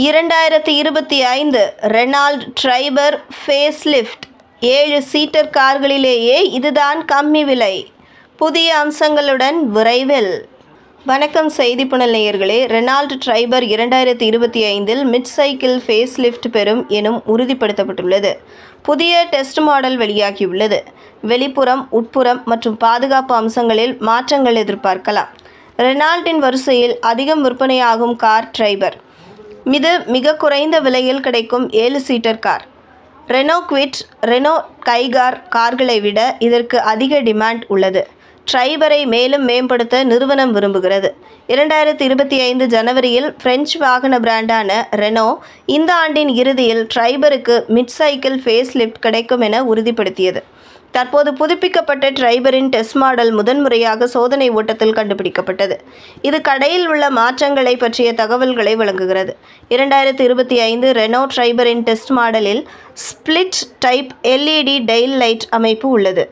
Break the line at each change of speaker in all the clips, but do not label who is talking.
2025 Renault Triber facelift 7 seater கார்களிலேயே இதுதான் கம்மி விலை. புதிய அம்சங்களுடன் விரைவில். வணக்கம் செய்திப்புனல் நேயர்களே. Renault Triber 2025 mid cycle facelift பெறும் எனும் உறுதிப்படுத்தப்பட்டுள்ளது. புதிய டெஸ்ட் மாடல் வெளியாகியுள்ளது. வெளிப்புறம், உட்புறம் மற்றும் பாதுகாப்பு அம்சங்களில் மாற்றங்கள் எதிர்பார்க்கலாம். ரெனால்ட்டின் வரிசையில் அதிகம் விற்பனையாகும் கார் ட்ரைபர். இது மிக குறைந்த விலையில் கிடைக்கும் 7 seater car. Renault Kwid, Renault Kiger கார்களை விட இதற்கு அதிக டிமாண்ட் உள்ளது. ட்ரைபரை மேலும் மேம்படுத்த நிறுவனம் விரும்புகிறது. 2025 ஜனவரியில் பிரெஞ்சு வாகன பிராண்டான ரெனோ இந்த ஆண்டின் இறுதியில் ட்ரைபருக்கு மிட் சைக்கிள் ஃபேஸ்லிஃப்ட் கிடைக்கும் என உறுதிப்படுத்தியது. தற்போது புதுப்பிக்கப்பட்ட ட்ரைபரின் டெஸ்ட் மாடல் முதன்முறையாக சோதனை ஓட்டத்தில் கண்டுபிடிக்கப்பட்டது. இது கடையில் உள்ள மாற்றங்களை பற்றிய தகவல்களை வழங்குகிறது. 2025 ரெனோ ட்ரைபரின் டெஸ்ட் மாடலில் split type LED tail light அமைப்பு உள்ளது.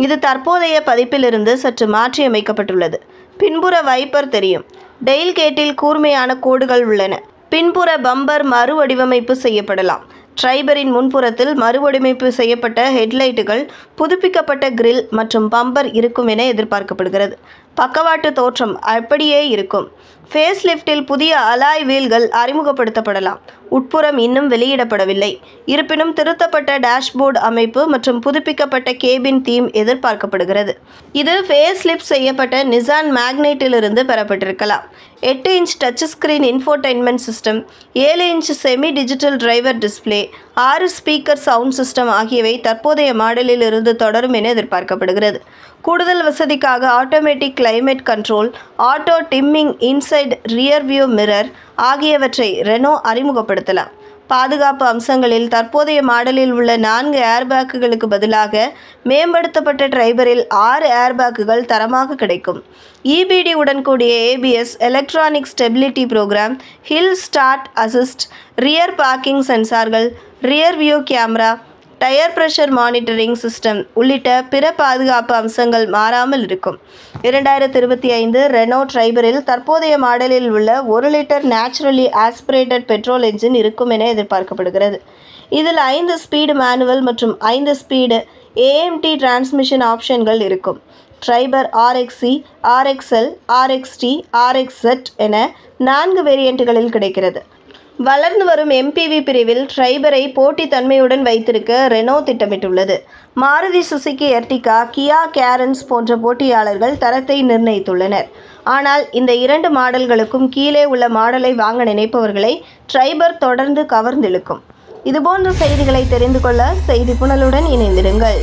இது தற்போதைய பதிப்பிலிருந்து சற்று மாற்றியமைக்கப்பட்டுள்ளது. பின்புற வைப்பர் தெரியும். டெயில் கேட்டில் கூர்மையான கோடுகள் உள்ளன. பின்புற பம்பர் மறுவடிவமைப்பு செய்யப்படலாம். ட்ரைபரின் முன்புறத்தில் மறுவடிவமைப்பு செய்யப்பட்ட ஹெட்லைட்டுகள், புதுப்பிக்கப்பட்ட கிரில் மற்றும் பம்பர் இருக்கும் என எதிர்பார்க்கப்படுகிறது. பக்கவாட்டு தோற்றம் அப்படியே இருக்கும். ஃபேஸ்லிஃப்டில் புதிய அலாய் வீல்கள் அறிமுகப்படுத்தப்படலாம். உட்புறம் இன்னும் வெளியிடப்படவில்லை. இருப்பினும் திருத்தப்பட்ட டேஷ்போர்டு அமைப்பு மற்றும் புதுப்பிக்கப்பட்ட கேபின் தீம் எதிர்பார்க்கப்படுகிறது. இது ஃபேஸ்லிஃப்ட் செய்யப்பட்ட நிசான் மேக்னைட்டிலிருந்து பெறப்பட்டிருக்கலாம். 8 inch touch screen infotainment system, 7 inch semi digital driver display, 6 speaker sound system ஆகியவை தற்போதைய மாடலில் இருந்து தொடரும் என எதிர்பார்க்கப்படுகிறது. கூடுதல் வசதிக்காக automatic climate control, auto dimming, inside rear view mirror ஆகியவற்றை ரெனோ அறிமுகப்படுத்தலாம். பாதுகாப்பு அம்சங்களில் தற்போதைய மாடலில் உள்ள 4 ஏர்பேக்குகளுக்கு பதிலாக மேம்படுத்தப்பட்ட ட்ரைபரில் 6 ஏர்பேக்குகள் தரமாக கிடைக்கும். EBD உடன் கூடிய ABS, electronic stability program, hill start assist, rear parking சென்சார்கள், rear view camera, tyre pressure monitoring system உள்ளிட்ட பிற பாதுகாப்பு அம்சங்கள் மாறாமல் இருக்கும். 2025 ரெனோ ட்ரைபரில் தற்போதைய மாடலில் உள்ள 1 litre naturally aspirated petrol engine இருக்கும் என எதிர்பார்க்கப்படுகிறது. இதில் 5 ஸ்பீடு மேனுவல் மற்றும் 5 ஸ்பீடு AMT டிரான்ஸ்மிஷன் ஆப்ஷன்கள் இருக்கும். Triber RXC, RXL, RXT, RXZ என 4 வேரியண்ட்டுகளில் கிடைக்கிறது. வளர்ந்து வரும் MPV பிரிவில் ட்ரைபரை போட்டி தன்மையுடன் வைத்திருக்க ரெனோ திட்டமிட்டுள்ளது. Maruti Suzuki Ertiga, Kia Carens போன்ற போட்டியாளர்கள் தரத்தை நிர்ணயித்துள்ளனர். ஆனால் இந்த 2 மாடல்களுக்கும் கீழே உள்ள மாடலை வாங்க நினைப்பவர்களை ட்ரைபர் தொடர்ந்து கவர்ந்திழுக்கும். இதுபோன்ற செய்திகளை தெரிந்து கொள்ள செய்திப்புனலுடன் இணைந்திருங்கள்.